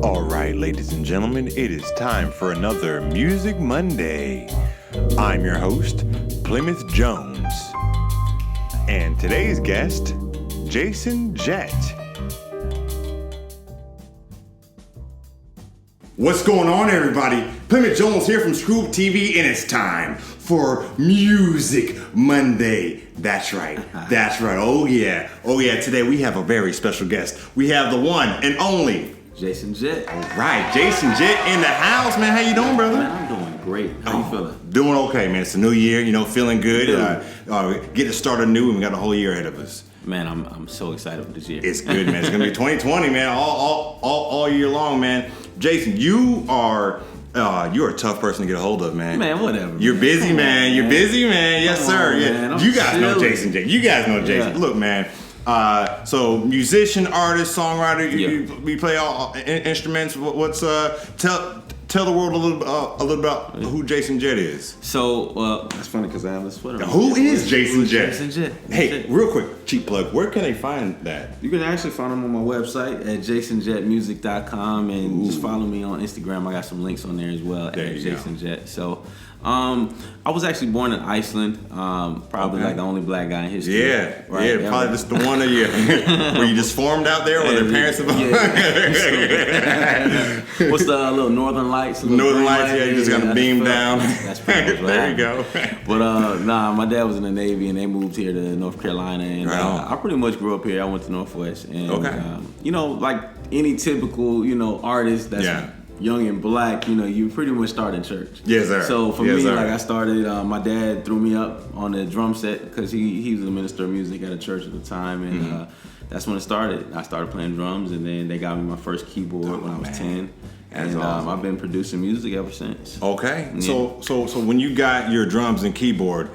All right, ladies and gentlemen, it is time for another Music Monday. I'm your host, Plymouth Jones. And today's guest, Jason Jett. What's going on, everybody? Plymouth Jones here from ScrewUp TV, and it's time for Music Monday. That's right. That's right. Oh yeah. Today we have a very special guest. We have the one and only Jason Jett. All right, Jason Jett in the house, man. How you doing, brother? Man, I'm doing great. How you feeling? Doing okay, man. It's a new year, feeling good. Get to start anew, and we got a whole year ahead of us. Man, I'm so excited for this year. It's good, man. It's gonna be 2020, man. All year long, man. Jason, you're a tough person to get a hold of, man. Man, whatever. You're busy, man. You're busy, man. Yes, sir. Man. You guys know Jason Jett. You guys know Jason. Yeah. Look, man. So musician, artist, songwriter. Yeah. You play all instruments. What's tell the world a little about who Jason Jett is. So that's funny because I have a sweater. Who is Jason Jett? Jason Jett. Hey, real quick, cheap plug. Where can they find that? You can actually find him on my website at jasonjettmusic.com and just follow me on Instagram. I got some links on there as well at Jason Jett. So I was actually born in Iceland, probably like the only black guy in history. Yeah, right? yeah, probably just the one of you. Were you just formed out there, or their parents? What's the little Northern Lights? Northern Lights, yeah, you just got to beam down. That's pretty much what there you go. But my dad was in the Navy, and they moved here to North Carolina, and I pretty much grew up here. I went to Northwest, and like any typical artist that's young and black, you pretty much start in church. Yes, sir. So for me, like I started, my dad threw me up on the drum set because he was a minister of music at a church at the time, and that's when it started. I started playing drums, and then they got me my first keyboard when I was 10. That's and awesome. I've been producing music ever since. Okay. Yeah. So when you got your drums and keyboard,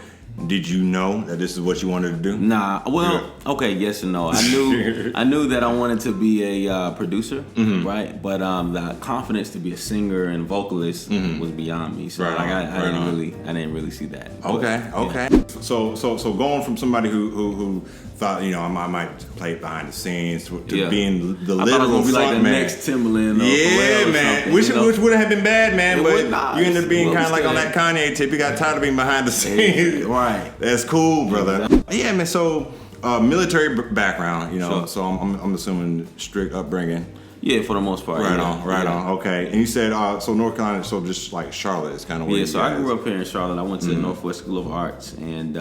did you know that this is what you wanted to do? Nah. Well, okay, yes and no. I knew that I wanted to be a producer, right? But the confidence to be a singer and vocalist was beyond me. So I didn't really see that. Okay. Yeah. So going from somebody who thought I might play behind the scenes to being the literal be like the man. Next Timbaland. Yeah, man. Which wouldn't have been bad, man. But you ended up being kind of like on that Kanye tip. You got tired of being behind the scenes. Right. That's cool, brother. Yeah, man. So military background, Sure. So I'm assuming strict upbringing. Yeah, for the most part. Right on. Okay. And you said so North Carolina, so just like Charlotte is kind of where you so I grew up here in Charlotte. I went to the Northwest School of Arts, and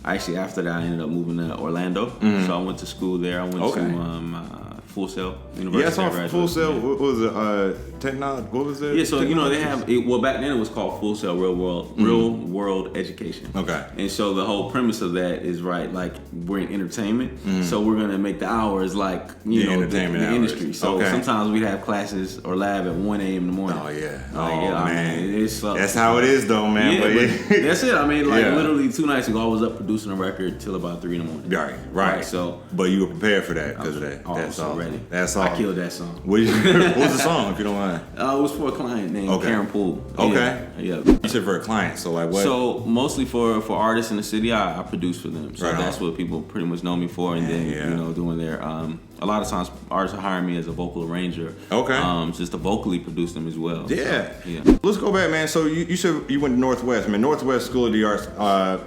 actually after that I ended up moving to Orlando. So I went to school there. I went to Full Sail University. Yeah, I saw Full Sail. What was it? Technology? What was it? Yeah, so they have back then it was called Full Sail Real World Education. Okay. And so the whole premise of that is like we're in entertainment, so we're gonna make the hours like the industry. So sometimes we'd have classes or lab at 1 a.m. in the morning. Oh yeah. Man. That's how it is though, man. Yeah, but that's it. I mean, literally 2 nights ago, I was up producing a record till about 3 in the morning. Right. So, but you were prepared for that because of that. That's all. Ready. That's all. I killed that song. What was the song, if you don't mind? It was for a client named Karen Poole. Okay. Yeah. You said for a client, so like what? So mostly for artists in the city, I produce for them. So that's what people pretty much know me for. And then doing their a lot of times artists are hiring me as a vocal arranger. Okay. Just to vocally produce them as well. Yeah. So, yeah. Let's go back, man. So you said you went to Northwest, man. Northwest School of the Arts.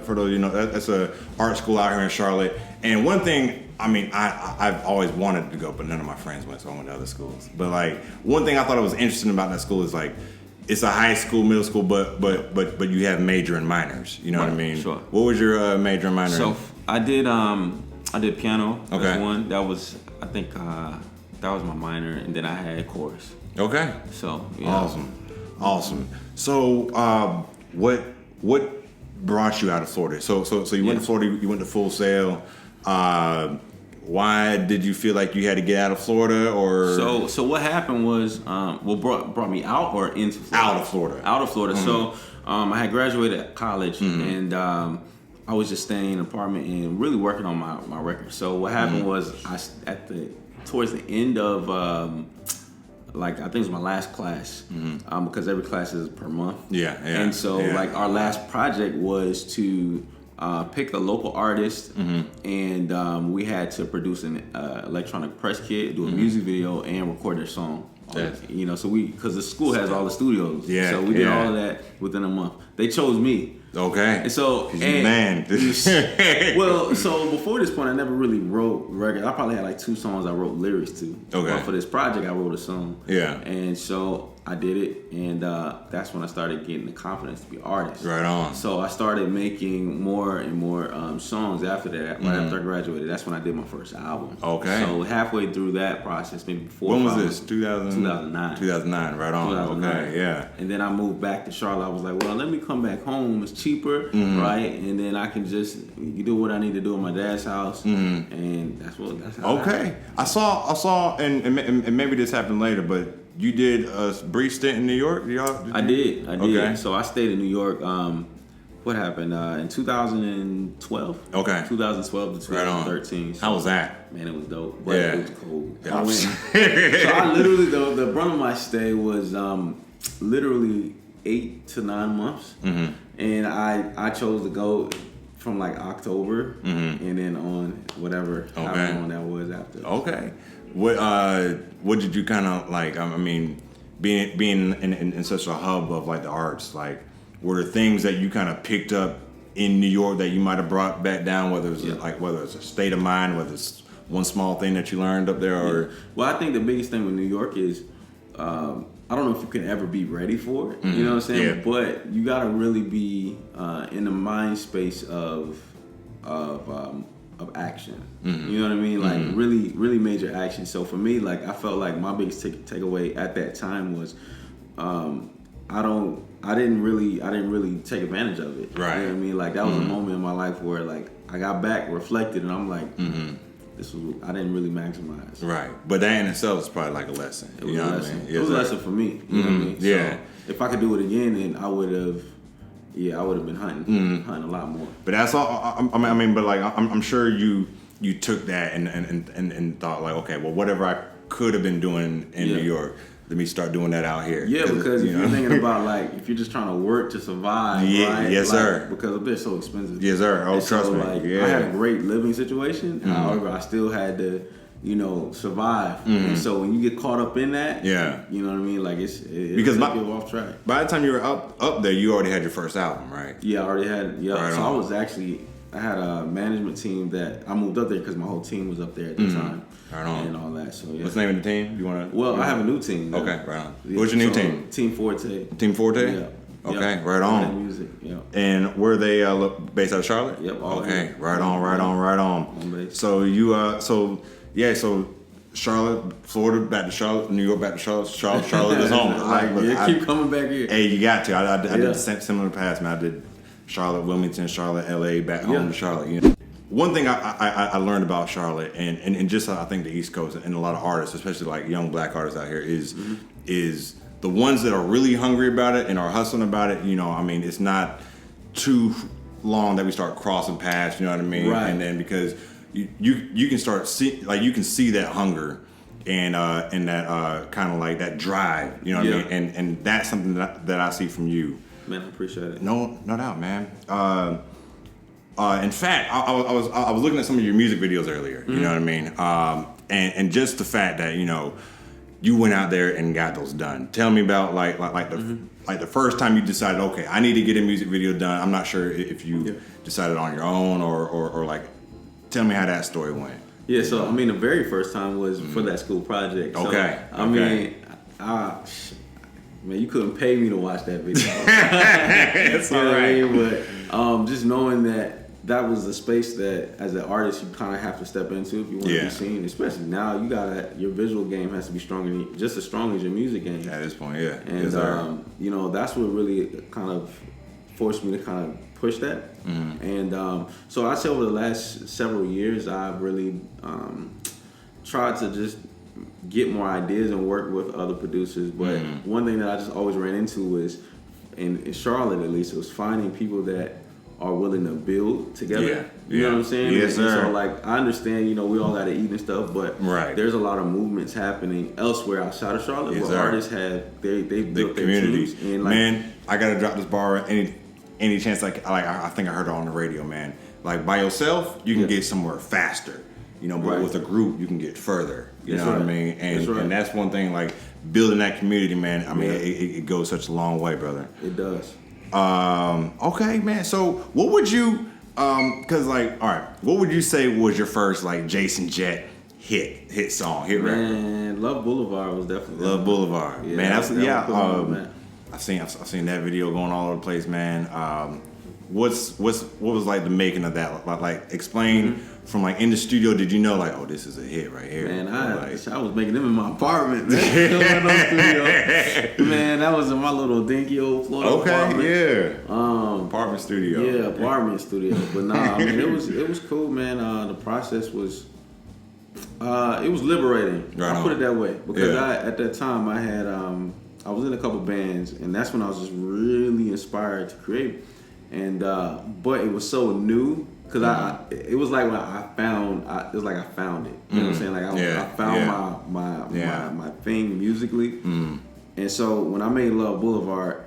For those that's a art school out here in Charlotte. And one thing. I mean, I've always wanted to go, but none of my friends went, so I went to other schools. But like, one thing I thought was interesting about that school is like, it's a high school, middle school, but you have major and minors. You know what I mean? Sure. What was your major and minor? So I did piano. Okay. That's one. That was that was my minor, and then I had chorus. Okay. So Awesome. So what brought you out of Florida? So you went to Florida. You went to Full Sail. Why did you feel like you had to get out of Florida, or? So what happened was, brought me out or into Florida? Out of Florida. Out of Florida. So I had graduated at college, and I was just staying in an apartment and really working on my record. So what happened was, towards the end of I think it was my last class, because every class is per month. Yeah. And so our last project was to pick a local artist, and we had to produce an electronic press kit, do a music video, and record their song. You know, so because the school has all the studios. Yeah. So we did all of that within a month. They chose me. Okay. And so, man. well, so before this point, I never really wrote records. I probably had like 2 songs I wrote lyrics to. Okay. But for this project, I wrote a song. Yeah. And so I did it, and that's when I started getting the confidence to be an artist. Right on. So I started making more and more songs after that. Right after I graduated, that's when I did my first album. Okay. So halfway through that process, maybe 4 When or was 5 this? 2009. 2009. Right on. 2009. Okay. Yeah. And then I moved back to Charlotte. I was like, well, let me come back home. It's cheaper, right? And then I can just do what I need to do in my dad's house, and that's how. Okay. I saw, and maybe this happened later, but you did a brief stint in New York. I did. Okay. So I stayed in New York. What happened in 2012? Okay. 2012 to 2013. Right. How was that? Man, it was dope. But Yeah. it was cold. Yeah. I went. So I literally the brunt of my stay was literally 8 to 9 months, and I chose to go from like October and then on whatever however long that was after. Okay. What did you kind of like? I mean, being in such a hub of like the arts, like were there things that you kind of picked up in New York that you might have brought back down? Whether it's whether it's a state of mind, whether it's one small thing that you learned up there, or well, I think the biggest thing with New York is I don't know if you can ever be ready for it. You know what I'm saying? Yeah. But you gotta really be in the mind space of action. You know what I mean? Like really, really major action. So for me, like I felt like my biggest takeaway at that time was I didn't really take advantage of it. Right. You know what I mean? Like that was a moment in my life where like I got back, reflected, and I'm like, I didn't really maximize. right. But that in itself is probably like a lesson. It was you know a what lesson. I mean? It was a lesson for me. You know what I mean? Yeah. So if I could do it again, then I would have. Yeah, I would have been hunting a lot more. But that's all. I mean, but like I'm sure you took that and thought like, okay, well, whatever I could have been doing in New York, let me start doing that out here. Yeah, because if you're thinking about like if you're just trying to work to survive, right? Yes, like, sir. Because they're so expensive. Yes, sir. Oh, And trust so, me. Like, Yeah. I had a great living situation. However, I still had to, survive. And so when you get caught up in that, you know what I mean? Like it Because take you off track. by the time you were up there, you already had your first album, right? Yeah, I already had. Yeah, Right so on. I had a management team that I moved up there because my whole team was up there at the time. Right on. And all that. So yeah. What's the name of the team? You want to? Well, I have a new team. Now. Okay, right on. Yeah, What's your new so, team? Team Forte. Team Forte. Yeah. Okay, Yep. right on. Music. Yeah. And were they based out of Charlotte? Yep, all Okay, here. right on. Home base. So you so Charlotte, Florida, back to Charlotte, New York, back to Charlotte, Charlotte is home. Keep coming back here. Hey, you got to. I did the similar path, man. I did Charlotte, Wilmington, Charlotte, LA, back home to Charlotte. You know? One thing I learned about Charlotte and just I think the East Coast and a lot of artists, especially like young black artists out here, is the ones that are really hungry about it and are hustling about it. You know, I mean, it's not too long that we start crossing paths. You know what I mean? Right. And then because you can start you can see that hunger and that kind of like that drive. You know what I mean? And that's something that I see from you. Man, I appreciate it. No doubt, man. In fact, I was looking at some of your music videos earlier. You know what I mean? And just the fact that you went out there and got those done. Tell me about like the first time you decided, okay, I need to get a music video done. I'm not sure if you decided on your own or like, tell me how that story went. Yeah, so I mean, the very first time was for that school project. So, Okay. I mean, man, you couldn't pay me to watch that video. That's all right. But just knowing that was the space that, as an artist, you kind of have to step into if you want to be seen. Especially now, your visual game has to be just as strong as your music game. At this point, yeah. And that's what really kind of forced me to kind of push that. And so I'd say over the last several years, I've really tried to just get more ideas and work with other producers. But one thing that I just always ran into was, in Charlotte at least, it was finding people that are willing to build together. You know what I'm saying? Yes, sir. And so like I understand, we all gotta eat and stuff, but there's a lot of movements happening elsewhere outside of Charlotte where artists have they built their communities. And man, I gotta drop this bar any chance I think I heard it on the radio, man. Like by yourself, you can get somewhere faster. you know, but Right. with a group, you can get further. You That's know what I right. mean? And That's right. and that's one thing, like building that community, man. I mean, Yeah. it goes such a long way, brother. It does. Okay, man. So what would you, cause like, all right, what would you say was your first like Jason Jett hit song, hit record? Man, Love Boulevard was definitely Love Boulevard. Yeah, Man, that was cool, man. I've seen that video going all over the place, man. What was like the making of that? Like explain from like in the studio. Did you know like, oh, this is a hit right here? Man, Like, I was making them in my apartment, man. Man, that was in my little dinky old Florida apartment. yeah. Apartment studio. Yeah, apartment studio. But nah, I mean it was cool, man. The process was it was liberating. Right I'll put on. it that way. Because Yeah. at that time I had I was in a couple bands, and that's when I was just really inspired to create. And but it was so new because it was like when it was like I found it. You know what I'm saying? Like I found my thing musically. And so when I made Love Boulevard,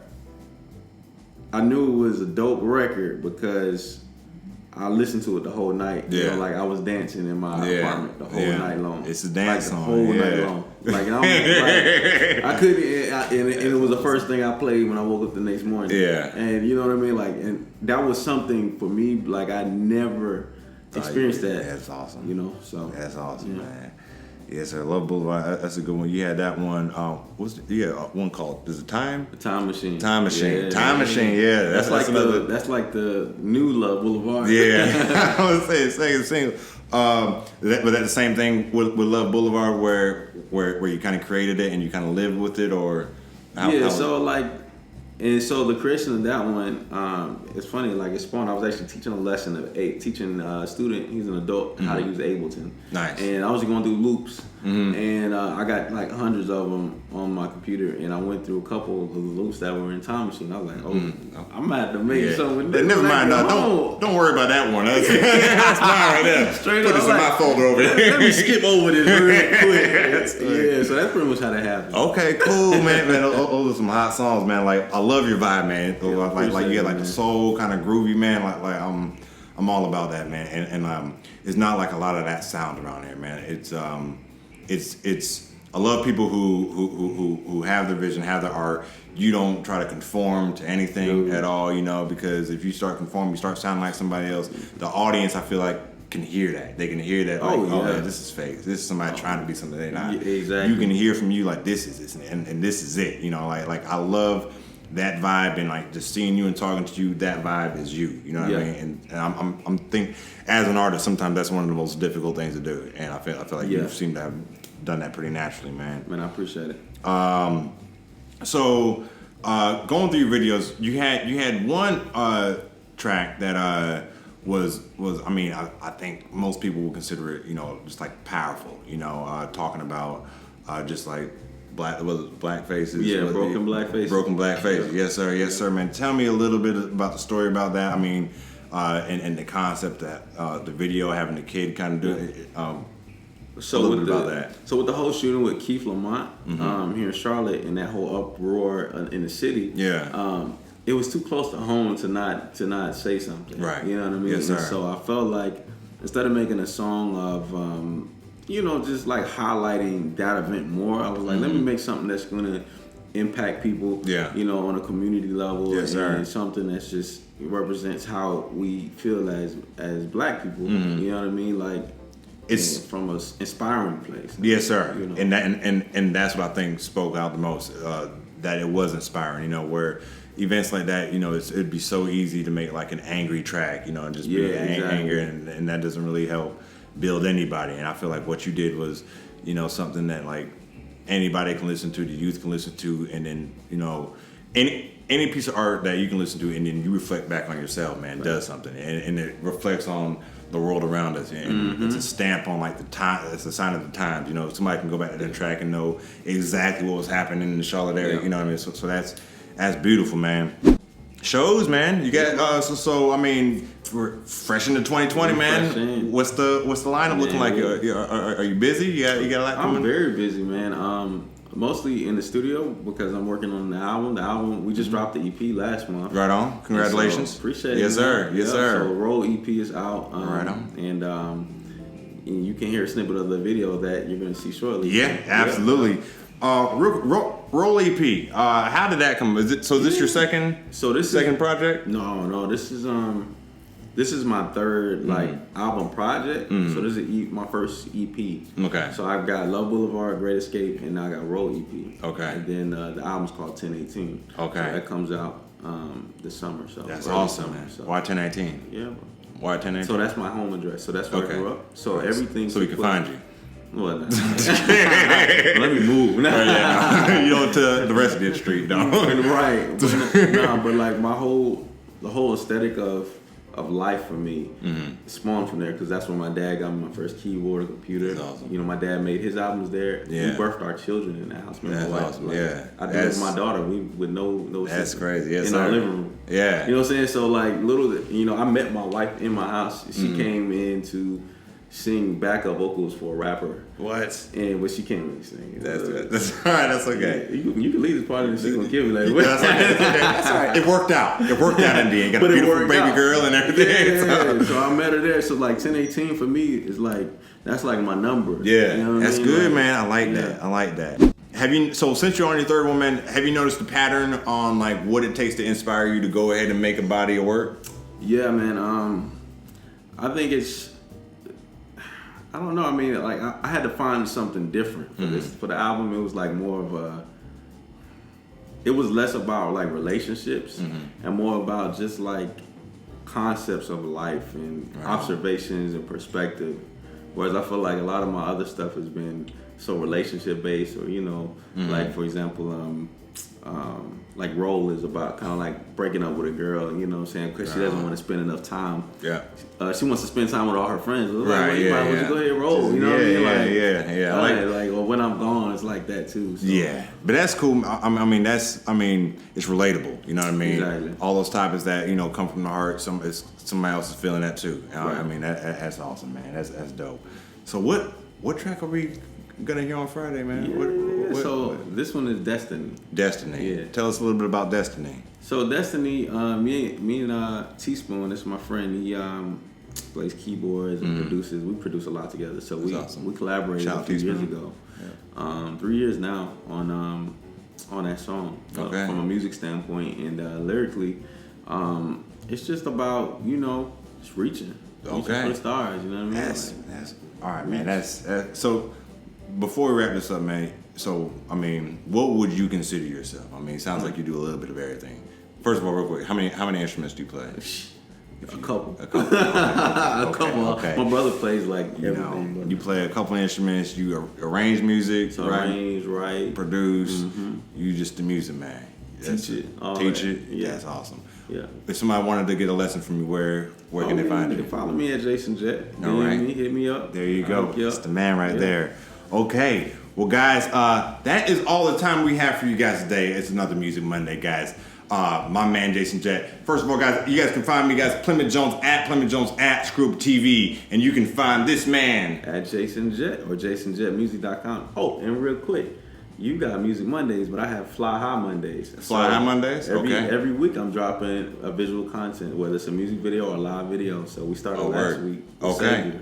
I knew it was a dope record because I listened to it the whole night. Yeah. You know, like I was dancing in my apartment the whole night long. It's a dance like, song. the whole yeah. night long. Like, I couldn't, and it was the first thing I played when I woke up the next morning. Yeah. And you know what I mean? Like, and that was something for me, like I never experienced that. That's awesome. You know, so. That's awesome, Yeah. man. Yes, sir. Love Boulevard. That's a good one. You had that one. One called. Is it Time? The Time Machine. Time Machine. Yeah. Time Machine. Yeah, That's like another. that's like the new Love Boulevard. Yeah, I was saying second single. But that the same thing with Love Boulevard, where you kind of created it and you kind of lived with it, or so the creation of that one, it's funny, like it spawned. I was actually teaching a lesson teaching a student, he's an adult, how to use Ableton. Nice. And I was just going through loops, and I got like hundreds of them on my computer, and I went through a couple of the loops that were in Time Machine. I was like, I'm gonna have to make something. Never mind. Don't worry about that one. That's mine right there. Straight Put up, this in my folder over here. Let me skip over this real quick. Yeah, so that's pretty much how that happened. Okay, cool, man. Those are some hot songs, man. Like I love your vibe, man. Like you got like the soul kind of groovy, man. Like I'm all about that, man. And it's not like a lot of that sound around here, man. It's I love people who have their vision, have their art. You don't try to conform to anything at all, you know, because if you start conforming, you start sounding like somebody else. The audience, I feel like, can hear that. They can hear that. Like, yeah, this is fake. This is somebody trying to be something they're not. Yeah, exactly. You can hear from you like this is this, and this is it. You know, like I love that vibe, and like just seeing you and talking to you. That vibe is you. You know what I mean? And I'm think as an artist, sometimes that's one of the most difficult things to do. And I feel like you seem to have done that pretty naturally, man. Man, I appreciate it. So going through your videos, you had one track that was I mean I think most people will consider it, you know, just like powerful, you know, talking about just like black faces. Yeah, broken black faces. Broken black faces. Yeah. Yes sir, man. Tell me a little bit about the story about that. I mean, and the concept that the video having the kid kind of do it. So a little with bit about that. So with the whole shooting with Keith Lamont here in Charlotte, and that whole uproar in the city, it was too close to home to not say something. Right. You know what I mean? Yes, sir. And so I felt like instead of making a song of you know, just like highlighting that event more, I was like, let me make something that's gonna impact people. Yeah. You know, on a community level. Yes, sir. And something that's just represents how we feel as black people. You know what I mean? Like. It's from an inspiring place. Yes, sir. You know? And that's what I think spoke out the most. That it was inspiring. You know, where events like that, you know, it'd be so easy to make like an angry track, you know, and just be anger, and that doesn't really help build anybody. And I feel like what you did was, you know, something that like anybody can listen to, the youth can listen to, and then, you know, any piece of art that you can listen to, and then you reflect back on yourself, man, does something, and it reflects on the world around us, and it's a stamp on like the time. It's a sign of the times. You know, somebody can go back to that track and know exactly what was happening in the Charlotte area. You know what I mean? So that's beautiful, man. Shows, man. You got so I mean, we're fresh into 2020, man. What's the lineup looking like? Are you busy? You got a lot coming? I'm very busy, man. Mostly in the studio because I'm working on the album. The album, we just dropped the EP last month. Right on. Congratulations. So, appreciate it. Yes, sir. Yes, sir. So Roll EP is out. Right on. And and you can hear a snippet of the video that you're gonna see shortly. Yeah, absolutely. Roll EP. How did that come? Is this your second? So this second project? No. This is my third like album project. So this is my first EP. Okay. So I've got Love Boulevard, Great Escape, and now I got Roll EP. Okay. And then the album's called 1018. Okay. So that comes out this summer. So That's early awesome, summer, man. so. Why 1018? Yeah, bro. Why 1018? So that's my home address. So that's where I grew up. So everything. So we can find you. Well, let me move. You don't tell the rest of the street, dog. Right. But like the whole aesthetic of life for me spawned from there, because that's when my dad got me my first keyboard, a computer. That's awesome. You know, my dad made his albums there. Yeah. We birthed our children in that house. That's awesome. Like, yeah. I did it with my daughter. We with no That's system, crazy. Yes, in sir. our living room. Yeah. You know what I'm saying? So like I met my wife in my house. She came in to sing backup vocals for a rapper. What? And but she can't really sing. That's all right. That's okay. You can leave this part and she's gonna kill me later. That's okay. That's all right. It worked out. It worked out in the end. Got a beautiful baby girl and everything. Yeah. So I met her there. So like 1018 for me is like that's like my number. Yeah, you know what that's I mean? good, like, man. I like that. I like that. So since you're on your third one, man, have you noticed the pattern on like what it takes to inspire you to go ahead and make a body of work? Yeah, man. I think it's. I don't know. I mean, like I had to find something different for this for the album. It was like more of a. It was less about like relationships and more about just like concepts of life and observations and perspective. Whereas I feel like a lot of my other stuff has been so relationship based, or like for example, like Roll is about kind of like breaking up with a girl, you know what I'm saying? Because she doesn't want to spend enough time. Yeah. She wants to spend time with all her friends. Like, right, you might want to go ahead and roll, you know what I mean? Like, like, or when I'm gone, it's like that too. So. Yeah, but that's cool. I mean, it's relatable. You know what I mean? Exactly. All those topics that come from the heart. Somebody else is feeling that too. I mean, that's awesome, man. That's dope. So what track are we gonna hear on Friday, man? So this one is Destiny. Destiny. Yeah. Tell us a little bit about Destiny. So Destiny, me and Teaspoon, that's my friend. He plays keyboards and produces. We produce a lot together. So we collaborated a few years ago. Yeah. 3 years now on that song from a music standpoint, and lyrically, it's just about just reaching for the stars. You know what I mean? That's all right, man. That's so. Before we wrap this up, man, so, I mean, what would you consider yourself? I mean, it sounds like you do a little bit of everything. First of all, real quick, how many instruments do you play? A couple. A couple. A couple. Okay. My brother plays like everything. You play a couple instruments, you arrange music, write, produce. You just the music man. Teach it. Yeah. That's awesome. Yeah. If somebody wanted to get a lesson from you, where can they find you? You can follow me at Jason Jet. All right. Hit me up. There you go. That's the man right there. Okay, well, guys, that is all the time we have for you guys today. It's another Music Monday, guys. My man, Jason Jet. First of all, guys, you guys can find me, guys, Plymouth Jones at ScrewUp TV, and you can find this man at Jason Jet or JasonJetMusic.com. Oh, and real quick, you got Music Mondays, but I have Fly High Mondays. Fly High Mondays? Every week I'm dropping a visual content, whether it's a music video or a live video. So we started last week.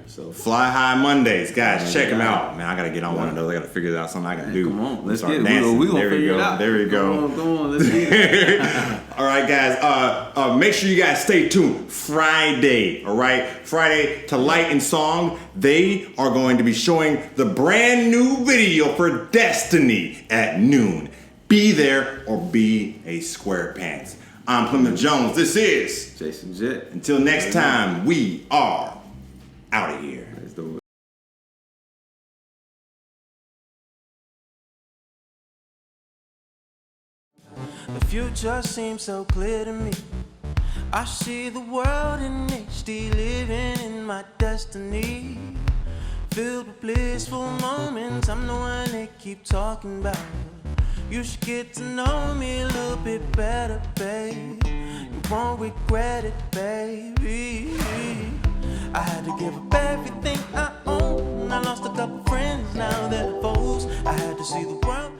So Fly High Mondays. Guys, check them out. Man, I got to get on one of those. I got to figure out something I can do. Come on, let's get it. We're going to figure it out. There we go. Come on, let's get it. All right, guys. Make sure you guys stay tuned. Friday, all right? Friday to Light and Song. They are going to be showing the brand new video for Destiny at noon. Be there or be a square pants. I'm Plymouth Jones. This is Jason Jet. Until next time, we are out of here. Let's do it. The future seems so clear to me. I see the world in HD, living in my destiny. Filled with blissful moments, I'm the one they keep talking about. You should get to know me a little bit better, babe. You won't regret it, baby. I had to give up everything I own. I lost a couple friends, now they're foes. I had to see the world